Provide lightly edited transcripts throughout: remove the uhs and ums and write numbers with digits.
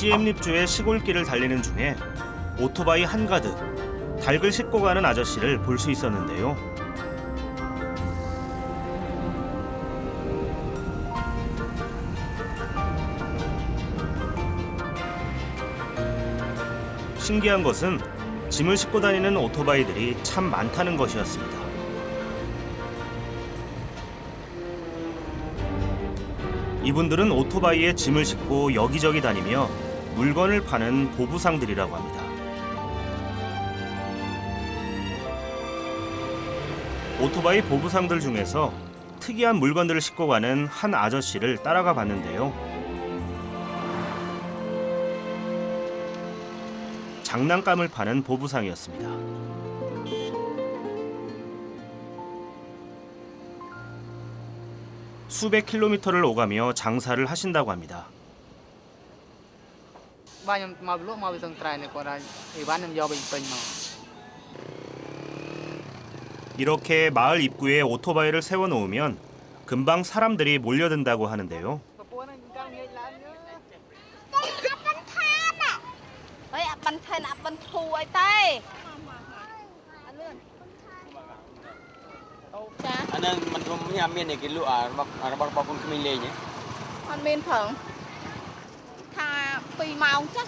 시엠립주의 시골길을 달리는 중에 오토바이 한가득 닭을 싣고 가는 아저씨를 볼 수 있었는데요. 신기한 것은 짐을 싣고 다니는 오토바이들이 참 많다는 것이었습니다. 이분들은 오토바이에 짐을 싣고 여기저기 다니며 물건을 파는 보부상들이라고 합니다. 오토바이 보부상들 중에서 특이한 물건들을 싣고 가는 한 아저씨를 따라가 봤는데요. 장난감을 파는 보부상이었습니다. 수백 킬로미터를 오가며 장사를 하신다고 합니다. 이렇게 마을 입구에 오토바이를 세워놓으면 금방 사람들이 몰려든다고 하는데요. Anh mình không nhà miền này cái lụa bọc con mình lên nhé. Anh miền phận. Tha pi màu chứ.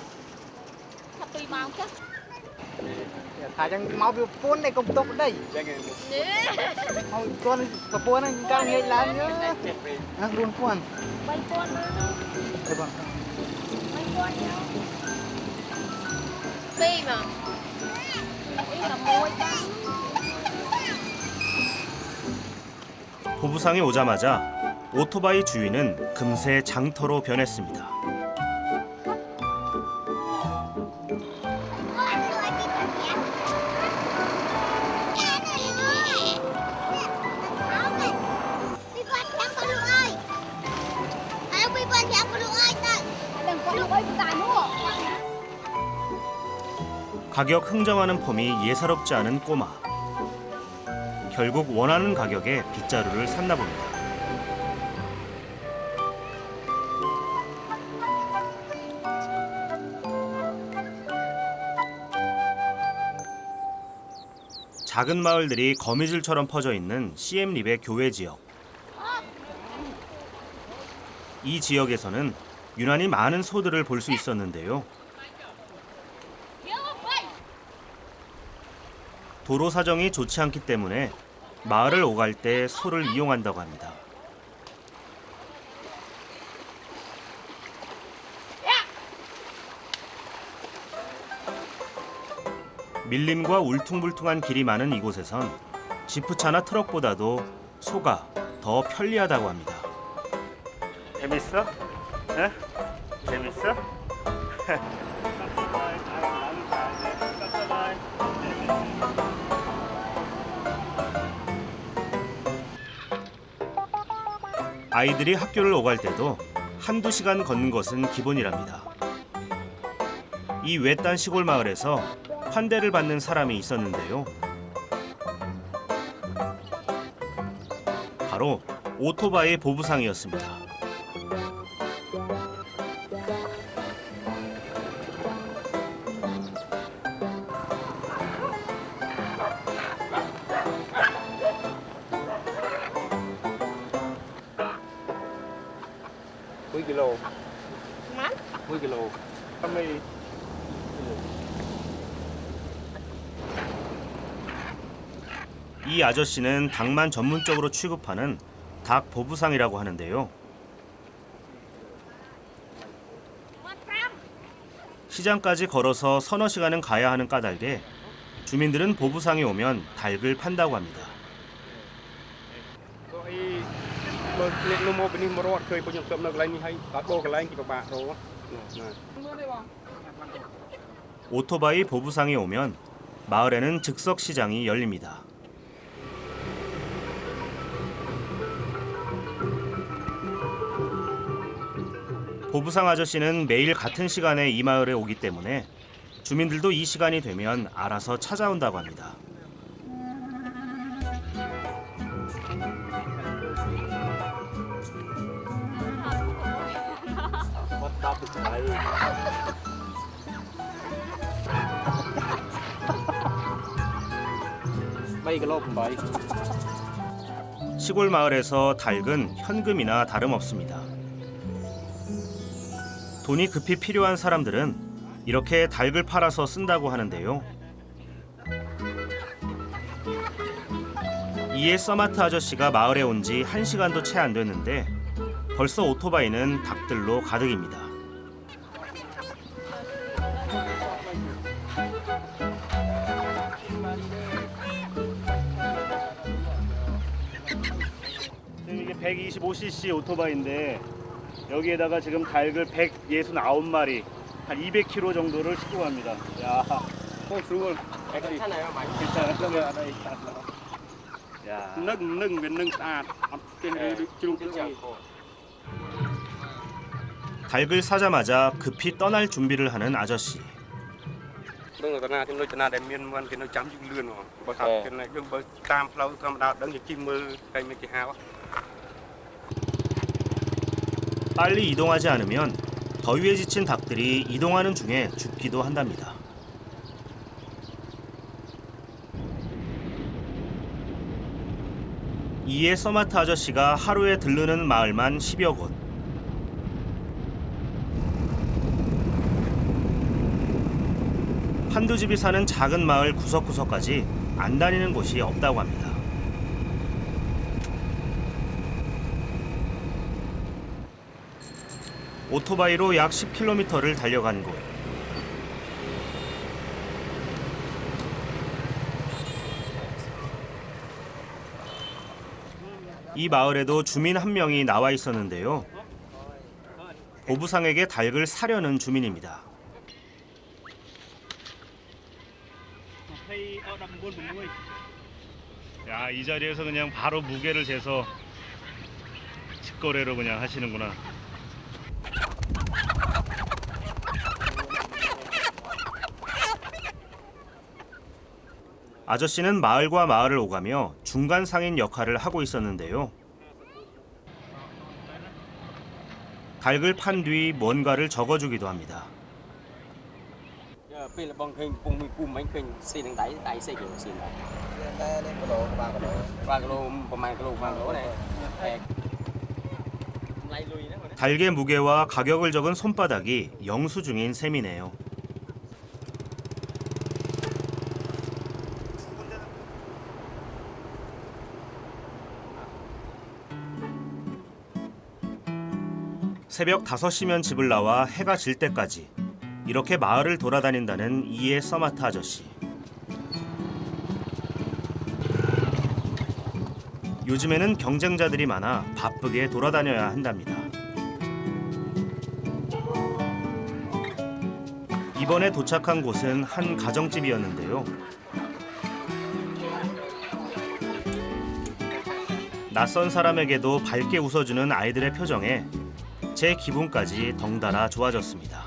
Tha pi màu chứ. Thà chẳng máu bị phun này công tục đây. Con phun này càng ngày làm nhớ. Ăn luôn phun. Bay phun nữa. Đây bằng. Bay phun nữa. Pi mà. Ý là môi ta. 보부상이 오자마자 오토바이 주인은 금세 장터로 변했습니다. 가격 흥정하는 폼이 예사롭지 않은 꼬마. 결국 원하는 가격에 빗자루를 샀나 봅니다. 작은 마을들이 거미줄처럼 퍼져 있는 시엠립의 교외 지역. 이 지역에서는 유난히 많은 소들을 볼 수 있었는데요. 도로 사정이 좋지 않기 때문에 마을을 오갈 때 소를 이용한다고 합니다. 밀림과 울퉁불퉁한 길이 많은 이곳에선 지프차나 트럭보다도 소가 더 편리하다고 합니다. 재밌어? 네? 재밌어? 아이들이 학교를 오갈 때도 한두 시간 걷는 것은 기본이랍니다. 이 외딴 시골 마을에서 환대를 받는 사람이 있었는데요. 바로 오토바이 보부상이었습니다. kilo. Mắn. 10 kilo. Kami. 이 아저씨는 닭만 전문적으로 취급하는 닭 보부상이라고 하는데요. 시장까지 걸어서 서너 시간은 가야 하는 까닭에 주민들은 보부상에 오면 닭을 판다고 합니다. 오토바이 보부상에 오면 마을에는 즉석 시장이 열립니다. 보부상 아저씨는 매일 같은 시간에 이 마을에 오기 때문에 주민들도 이 시간이 되면 알아서 찾아온다고 합니다. 시골 마을에서 닭은 현금이나 다름없습니다. 돈이 급히 필요한 사람들은 이렇게 닭을 팔아서 쓴다고 하는데요. 이에 서마트 아저씨가 마을에 온 지 1시간도 채 안 됐는데 벌써 오토바이는 닭들로 가득입니다. 지금 이게 125cc 오토바이인데 여기에다가 지금 닭을 169마리, 한 200kg 정도를 싣고 갑니다. 야, 수월 괜찮아요, 많이. 괜찮아요. 야, 닭을 사자마자 급히 떠날 준비를 하는 아저씨. 빨리 이동하지 않으면 더위에 지친 닭들이 이동하는 중에 죽기도 한답니다. 이에 서마트 아저씨가 하루에 들르는 마을만 10여 곳. 한두 집이 사는 작은 마을 구석구석까지 안 다니는 곳이 없다고 합니다. 오토바이로 약 10km를 달려간 곳. 이 마을에도 주민 한 명이 나와 있었는데요. 보부상에게 닭을 사려는 주민입니다. 야, 이 자리에서 그냥 바로 무게를 재서 직거래로 그냥 하시는구나. 아저씨는 마을과 마을을 오가며 중간 상인 역할을 하고 있었는데요. 닭을 판 뒤 뭔가를 적어주기도 합니다. 닭의 무게와 가격을 적은 손바닥이 영수증인 셈이네요. 새벽 5시면 집을 나와 해가 질 때까지 이렇게 마을을 돌아다닌다는 이의 서마트 아저씨. 요즘에는 경쟁자들이 많아 바쁘게 돌아다녀야 한답니다. 이번에 도착한 곳은 한 가정집이었는데요. 낯선 사람에게도 밝게 웃어주는 아이들의 표정에 제 기분까지 덩달아 좋아졌습니다.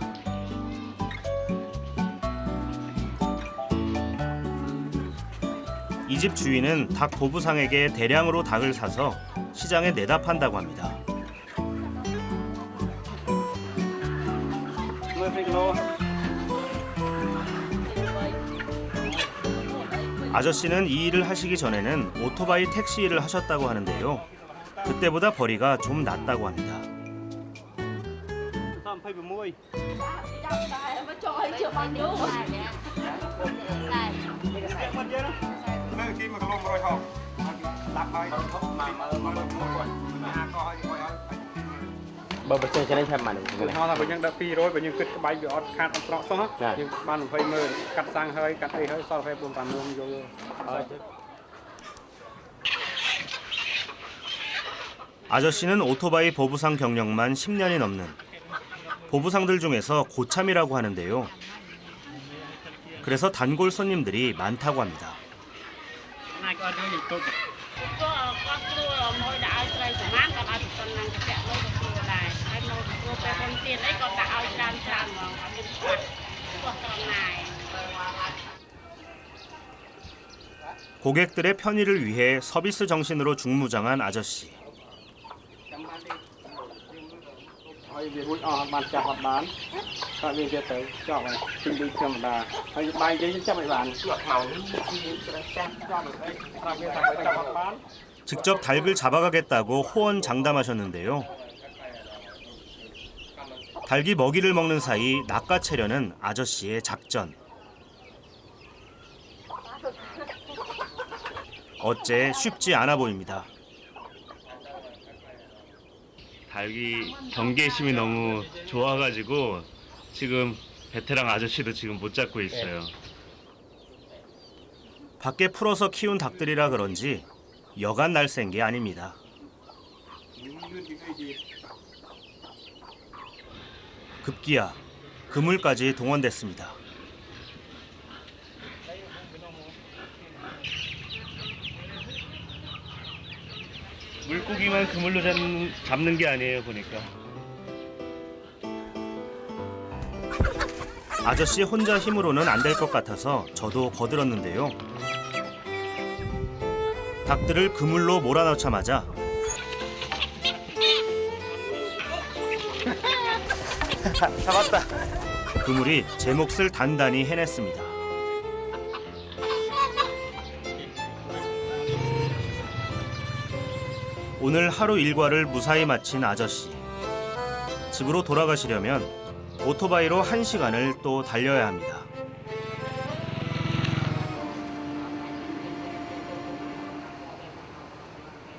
이 집 주인은 닭 보부상에게 대량으로 닭을 사서 시장에 내다 판다고 합니다. 아저씨는 이 일을 하시기 전에는 오토바이 택시 일을 하셨다고 하는데요. 그때보다 벌이가 좀 낫다고 합니다. 아저씨는 오토바이 보부상 경력만 10년이 넘는 보부상들 중에서 고참이라고 하는데요. 그래서 단골 손님들이 많다고 합니다. 고객들의 편의를 위해 서비스 정신으로 중무장한 아저씨. ហើយវារួចអស់បានចាប់អត់បានក៏វាទៅចប់ហើយពីដូចធម្មតាហើយបាយនិយាយចាប់ឲ្យបានជាប់ខ្មៅនេះចាប់ចាប់អីតាមវាថាចាប់អត់បាន 직접 닭을 잡아가겠다고 호언장담하셨는데요. 닭이 먹이를 먹는 사이 낚아채려는 아저씨의 작전. 어째 쉽지 않아 보입니다. 닭이 경계심이 너무 좋아가지고 지금 베테랑 아저씨도 지금 못 잡고 있어요. 밖에 풀어서 키운 닭들이라 그런지 여간 날쌘 게 아닙니다. 급기야 그물까지 동원됐습니다. 물고기만 그물로 잡는 게 아니에요 보니까. 아저씨 혼자 힘으로는 안 될 것 같아서 저도 거들었는데요. 닭들을 그물로 몰아넣자마자 잡았다. 그물이 제 몫을 단단히 해냈습니다. 오늘 하루 일과를 무사히 마친 아저씨. 집으로 돌아가시려면 오토바이로 1시간을 또 달려야 합니다.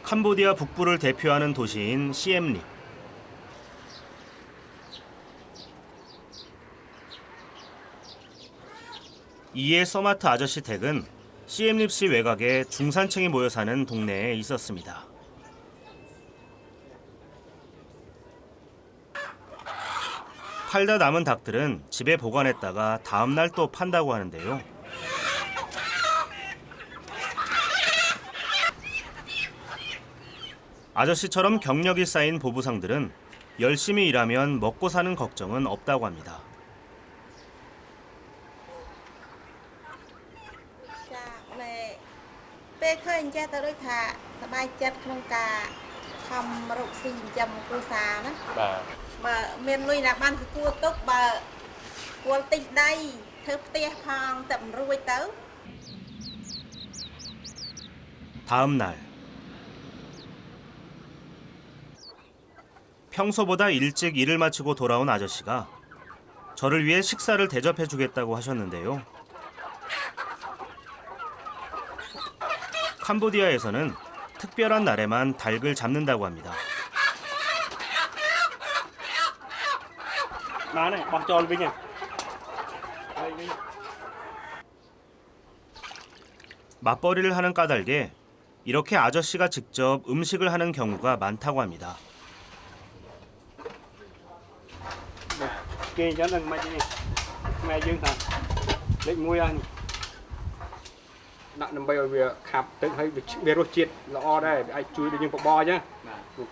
캄보디아 북부를 대표하는 도시인 시엠립. 이에 서마트 아저씨 댁은 시엠립시 외곽에 중산층이 모여 사는 동네에 있었습니다. 팔다 남은 닭들은 집에 보관했다가 다음 날 또 판다고 하는데요. 아저씨처럼 경력이 쌓인 보부상들은 열심히 일하면 먹고 사는 걱정은 없다고 합니다. ពេលឃើញចេះទៅដូចថាសบายចិត្តក្នុងការខំរកស៊ីចិញ្ចឹមគ្រួសារណាបើមានលុយណាបានគួរទុកបើគួរតិចដៃធ្វើផ្ទះផងតែមិនរួចទៅ 다음 날 평소보다 일찍 일을 마치고 돌아온 아저씨가 저를 위해 식사를 대접해 주겠다고 하셨는데요. 캄보디아에서는 특별한 날에만 닭을 잡는다고 합니다. 맞벌이를 하는 까닭에 이렇게 아저씨가 직접 음식을 하는 경우가 많다고 합니다.ដាក់ដើម្បីឲ្យវាខាប់ទឹកហើយវារសជាតិល្អដែរអាចជួយដល់យើងបបរអញ្ចឹង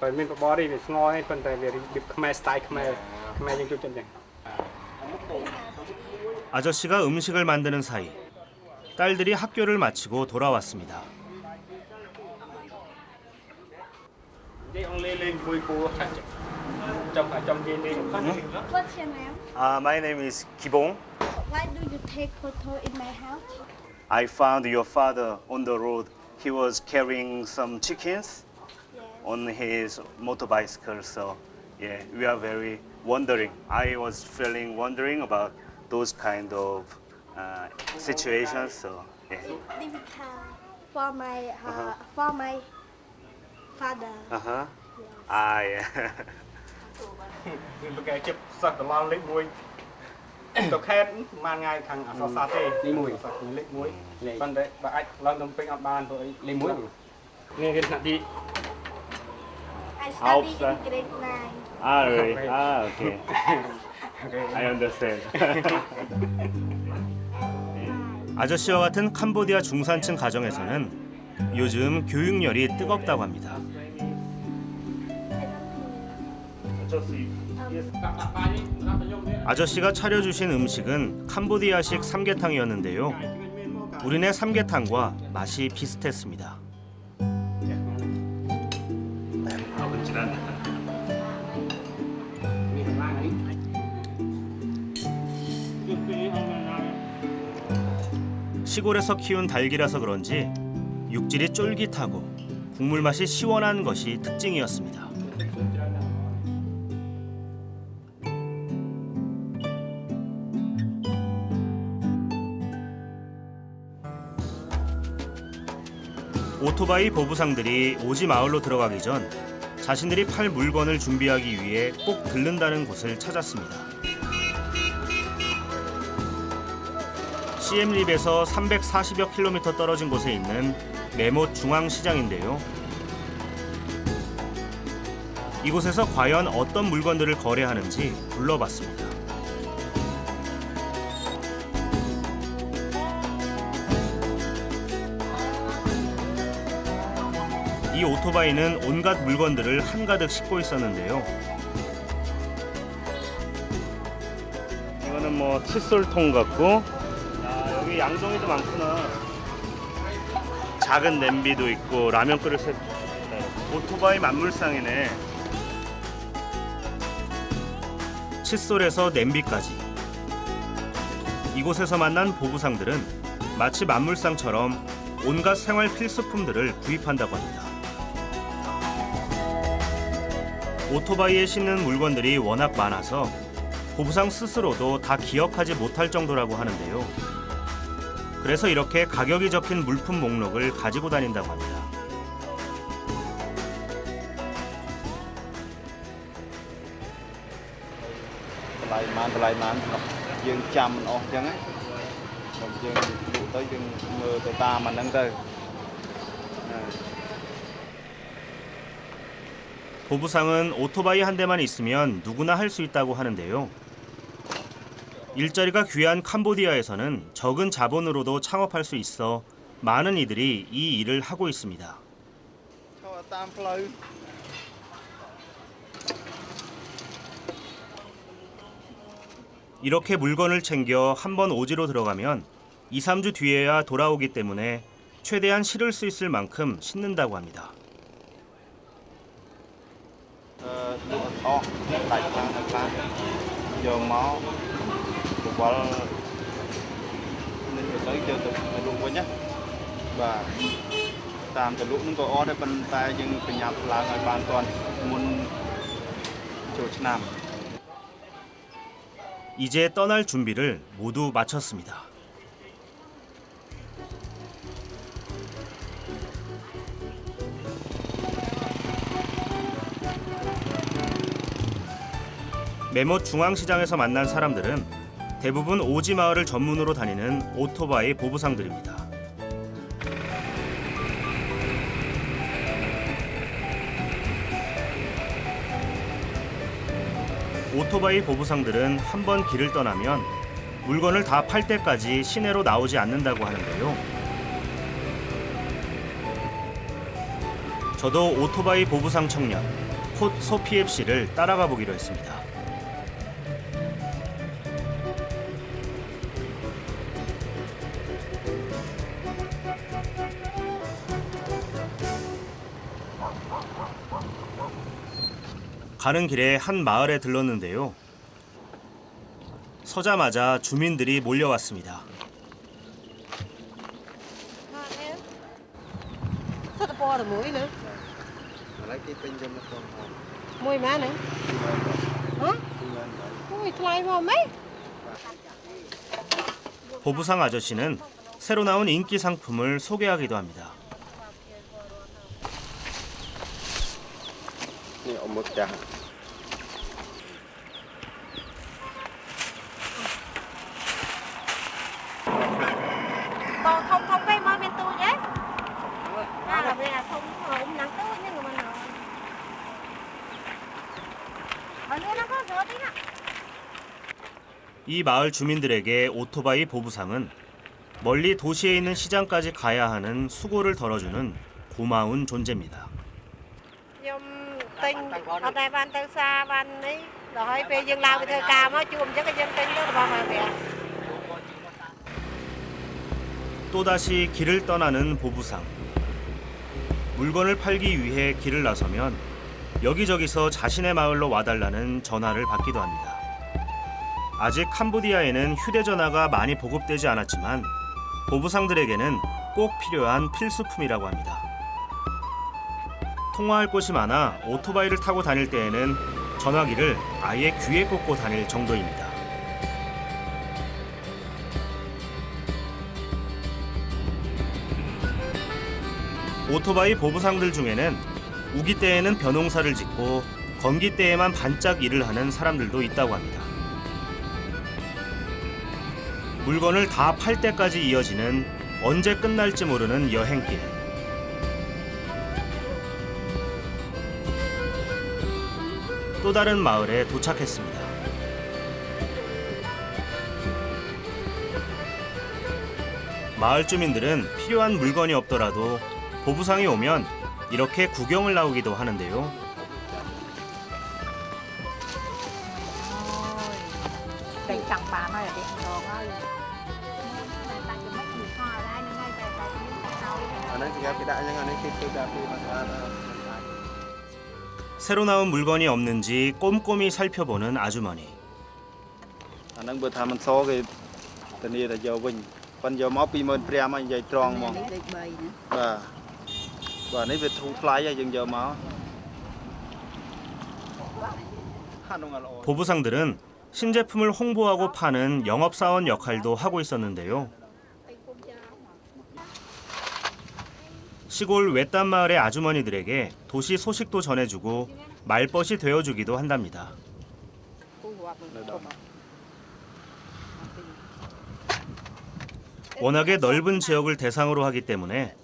បើមានបបរនេះវាស្ងល់ហើយប៉ុន្តែវារបៀបខ្មែរស្ទាយខ្មែរយើងចូលចិត្តអញ្ចឹង 아저씨가 음식을 만드는 사이 딸들이 학교를 마치고 돌아왔습니다. What's your name? My name is Gibong. Why do you take photo in my house? I found your father on the road. He was carrying some chickens on his motorbicycle. So, yeah, we are very wondering. I was feeling wondering about those kind of situations. So, yeah. For my father. Ah, yeah. លោកកែជិបសិស្សកន្លងលេខ1ទៅខេតប្រហែលថ្ងៃខាងអសរសាស្ត្រទេលេខ1សិស្សលេខ1ប៉ុន្តែបើអាចឡើងទៅពេញអត់បានព្រោះអីលេខ1នេះគេថ្នាក់ទី I study in grade 9. Ah, really? Ah, okay. I understand. 아저씨와 같은 캄보디아 중산층 가정에서는 요즘 교육열이 뜨겁다고 합니다. 아저씨가 차려주신 음식은 캄보디아식 삼계탕이었는데요. 우리네 삼계탕과 맛이 비슷했습니다. 시골에서 키운 닭이라서 그런지 육질이 쫄깃하고 국물 맛이 시원한 것이 특징이었습니다. 오토바이 보부상들이 오지 마을로 들어가기 전 자신들이 팔 물건을 준비하기 위해 꼭 들른다는 곳을 찾았습니다. 시엠립에서 340여 킬로미터 떨어진 곳에 있는 메못 중앙시장인데요. 이곳에서 과연 어떤 물건들을 거래하는지 둘러봤습니다. 이 오토바이는 온갖 물건들을 한가득 싣고 있었는데요. 이거는 뭐 칫솔통 같고, 야, 여기 양동이도 많구나. 작은 냄비도 있고 라면 끓일 셋. 오토바이 만물상이네. 칫솔에서 냄비까지. 이곳에서 만난 보부상들은 마치 만물상처럼 온갖 생활 필수품들을 구입한다고 합니다. 오토바이에 싣는 물건들이 워낙 많아서 보부상 스스로도 다 기억하지 못할 정도라고 하는데요. 그래서 이렇게 가격이 적힌 물품 목록을 가지고 다닌다고 합니다. 보부상은 오토바이 한 대만 있으면 누구나 할 수 있다고 하는데요. 일자리가 귀한 캄보디아에서는 적은 자본으로도 창업할 수 있어 많은 이들이 이 일을 하고 있습니다. 이렇게 물건을 챙겨 한번 오지로 들어가면 2, 3주 뒤에야 돌아오기 때문에 최대한 실을 수 있을 만큼 싣는다고 합니다. 이제 떠날 준비를 모두 마쳤습니다. 메못 중앙시장에서 만난 사람들은 대부분 오지 마을을 전문으로 다니는 오토바이 보부상들입니다. 오토바이 보부상들은 한 번 길을 떠나면 물건을 다 팔 때까지 시내로 나오지 않는다고 하는데요. 저도 오토바이 보부상 청년 콧 소피앱 씨를 따라가 보기로 했습니다. 가는 길에 한 마을에 들렀는데요. 서자마자 주민들이 몰려왔습니다. 보부상 아저씨는 새로 나온 인기 상품을 소개하기도 합니다. 이 마을 주민들에게 오토바이 보부상은 멀리 도시에 있는 시장까지 가야 하는 수고를 덜어주는 고마운 존재입니다. 또다시 길을 떠나는 보부상. 물건을 팔기 위해 길을 나서면 여기저기서 자신의 마을로 와달라는 전화를 받기도 합니다. 아직 캄보디아에는 휴대전화가 많이 보급되지 않았지만 보부상들에게는 꼭 필요한 필수품이라고 합니다. 통화할 곳이 많아 오토바이를 타고 다닐 때에는 전화기를 아예 귀에 꽂고 다닐 정도입니다. 오토바이 보부상들 중에는 우기 때에는 벼농사를 짓고 건기 때에만 반짝 일을 하는 사람들도 있다고 합니다. 물건을 다 팔 때까지 이어지는 언제 끝날지 모르는 여행길. 또 다른 마을에 도착했습니다. 마을 주민들은 필요한 물건이 없더라도 보부상이 오면 이렇게 구경을 나오기도 하는데요. 새로 나온 물건이 없는지 꼼꼼히 살펴보는 아주머니. 보부상들은 신제품을 홍보하고 파는 영업사원 역할도 하고 있었는데요. 시골 외딴 마을의 아주머니들에게 도시 소식도 전해주고 말벗이 되어주기도 한답니다. 워낙에 넓은 지역을 대상으로 하기 때문에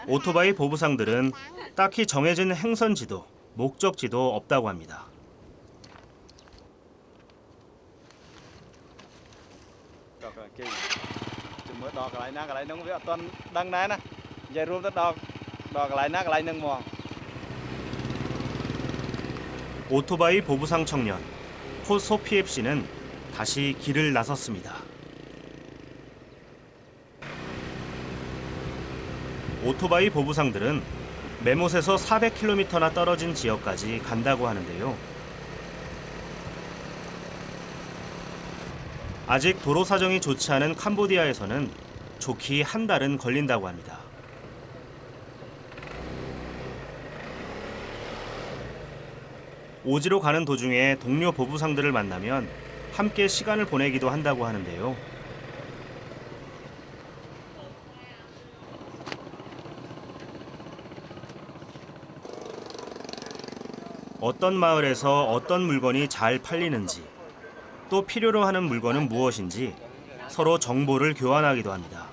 오토바이 보부상들은 딱히 정해진 행선지도, 목적지도 없다고 합니다. 오토바이 보부상 청년 코 소피앱 씨는 다시 길을 나섰습니다. 오토바이 보부상들은 메못에서 400km나 떨어진 지역까지 간다고 하는데요. 아직 도로 사정이 좋지 않은 캄보디아에서는 좋기 한 달은 걸린다고 합니다. 오지로 가는 도중에 동료 보부상들을 만나면 함께 시간을 보내기도 한다고 하는데요. 어떤 마을에서 어떤 물건이 잘 팔리는지, 또 필요로 하는 물건은 무엇인지 서로 정보를 교환하기도 합니다.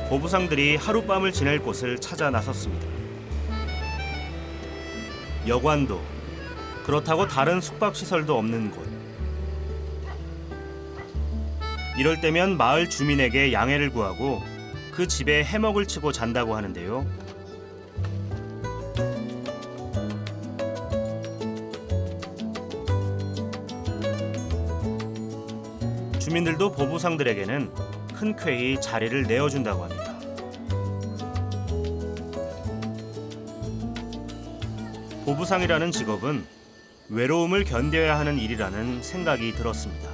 보부상들이 하룻밤을 지낼 곳을 찾아 나섰습니다. 여관도, 그렇다고 다른 숙박시설도 없는 곳. 이럴 때면 마을 주민에게 양해를 구하고 그 집에 해먹을 치고 잔다고 하는데요. 주민들도 보부상들에게는 흔쾌히 자리를 내어준다고 합니다. 보부상이라는 직업은 외로움을 견뎌야 하는 일이라는 생각이 들었습니다.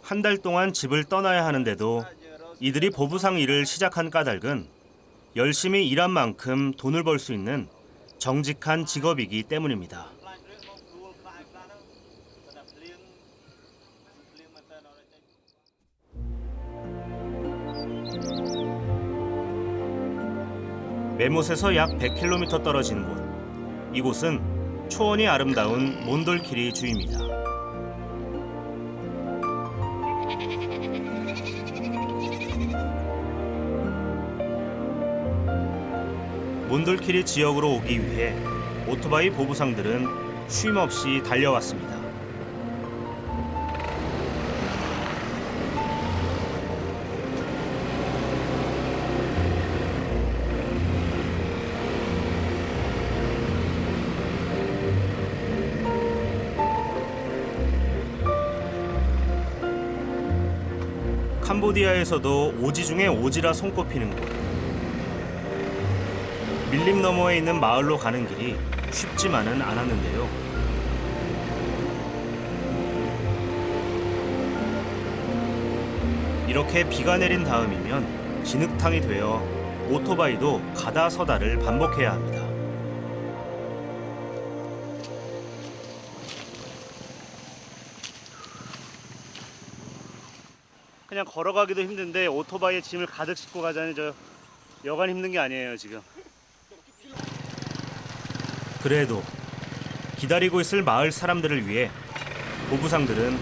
한 달 동안 집을 떠나야 하는데도 이들이 보부상 일을 시작한 까닭은 열심히 일한 만큼 돈을 벌 수 있는 정직한 직업이기 때문입니다. 메못에서 약 100km 떨어진 곳. 이곳은 초원이 아름다운 몬돌키리 주입니다. 몬돌키리 지역으로 오기 위해 오토바이 보부상들은 쉼없이 달려왔습니다. 캄보디아에서도 오지 중에 오지라 손꼽히는 곳. 밀림 너머에 있는 마을로 가는 길이 쉽지만은 않았는데요. 이렇게 비가 내린 다음이면 진흙탕이 되어 오토바이도 가다 서다를 반복해야 합니다. 그냥 걸어가기도 힘든데 오토바이에 짐을 가득 싣고 가자니 저 여간 힘든 게 아니에요 지금. 그래도 기다리고 있을 마을 사람들을 위해 보부상들은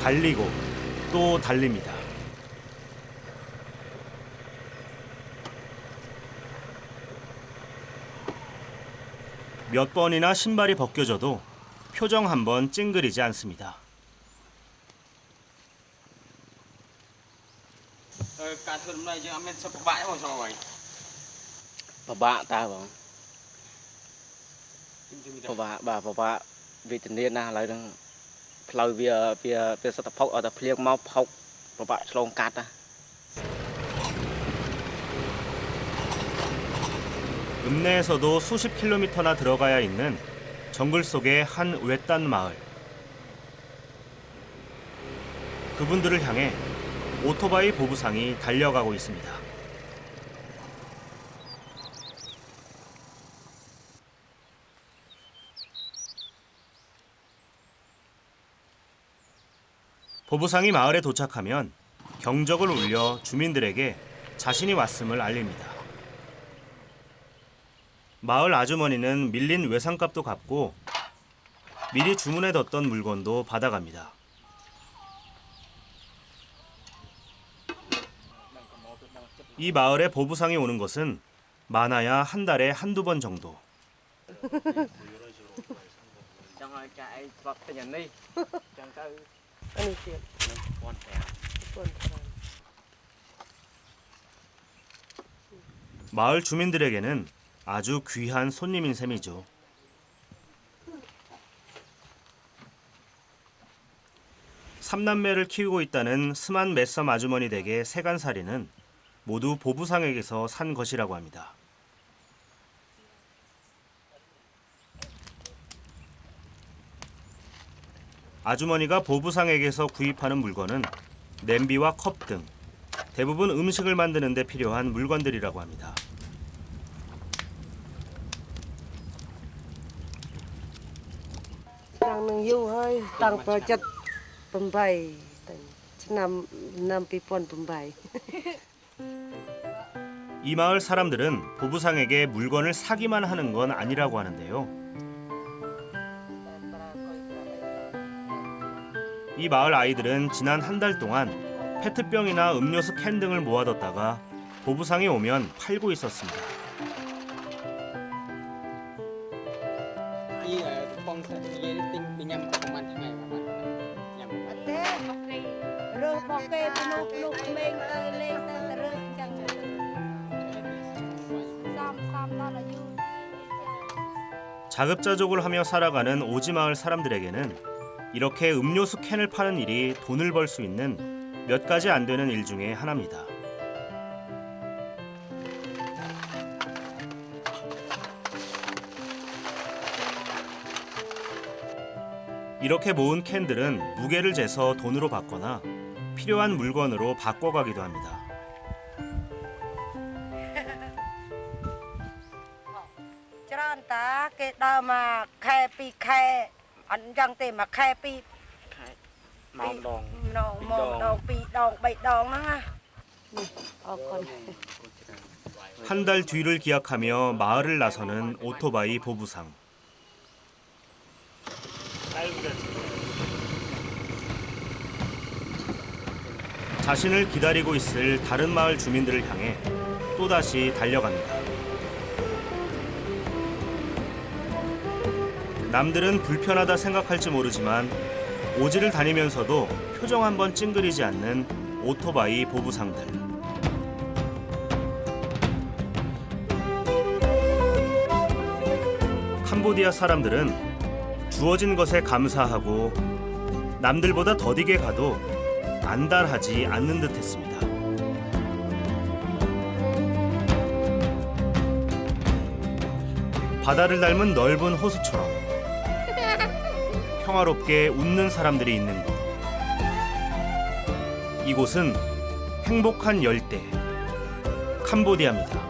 달리고 또 달립니다. 몇 번이나 신발이 벗겨져도 표정 한번 찡그리지 않습니다. ការធ្វើដំណើរយើងអត់មានសុខពិបាកទេបងស្រុកវិញពិបាកតើបងពិបាកបាទពិបាកវិធានណាឥឡូវហ្នឹងផ្លូវវាសិតតែផុកអត់តែភ្លៀងមកផុកពិបាកឆ្លងកាត់ណា 읍내에서도 수십 킬로미터나 들어가야 있는 정글 속의 한 외딴 마을. 그분들을 향해 오토바이 보부상이 달려가고 있습니다. 보부상이 마을에 도착하면 경적을 울려 주민들에게 자신이 왔음을 알립니다. 마을 아주머니는 밀린 외상값도 갚고 미리 주문해뒀던 물건도 받아갑니다. 이 마을에 보부상이 오는 것은 많아야 한 달에 한두 번 정도. 마을 주민들에게는 아주 귀한 손님인 셈이죠. 삼남매를 키우고 있다는 스만 메썸 아주머니 댁의 세간살이는 모두 보부상에게서 산 것이라고 합니다. 아주머니가 보부상에게서 구입하는 물건은 냄비와 컵 등 대부분 음식을 만드는 데 필요한 물건들이라고 합니다. Đang yêu hơi tăng project Bombay năm 2008. 이 마을 사람들은 보부상에게 물건을 사기만 하는 건 아니라고 하는데요. 이 마을 아이들은 지난 한 달 동안 페트병이나 음료수 캔 등을 모아뒀다가 보부상이 오면 팔고 있었습니다. 자급자족을 하며 살아가는 오지마을 사람들에게는 이렇게 음료수 캔을 파는 일이 돈을 벌 수 있는 몇 가지 안 되는 일 중에 하나입니다. 이렇게 모은 캔들은 무게를 재서 돈으로 받거나 필요한 물건으로 바꿔가기도 합니다. 한 달 뒤를 기약하며 마을을 나서는 오토바이 보부상. 자신을 기다리고 있을 다른 마을 주민들을 향해 또다시 달려갑니다. 남들은 불편하다 생각할지 모르지만 오지를 다니면서도 표정 한번 찡그리지 않는 오토바이 보부상들. 캄보디아 사람들은 주어진 것에 감사하고 남들보다 더디게 가도 안달하지 않는 듯했습니다. 바다를 닮은 넓은 호수처럼 평화롭게 웃는 사람들이 있는 곳. 이곳은 행복한 열대 캄보디아입니다.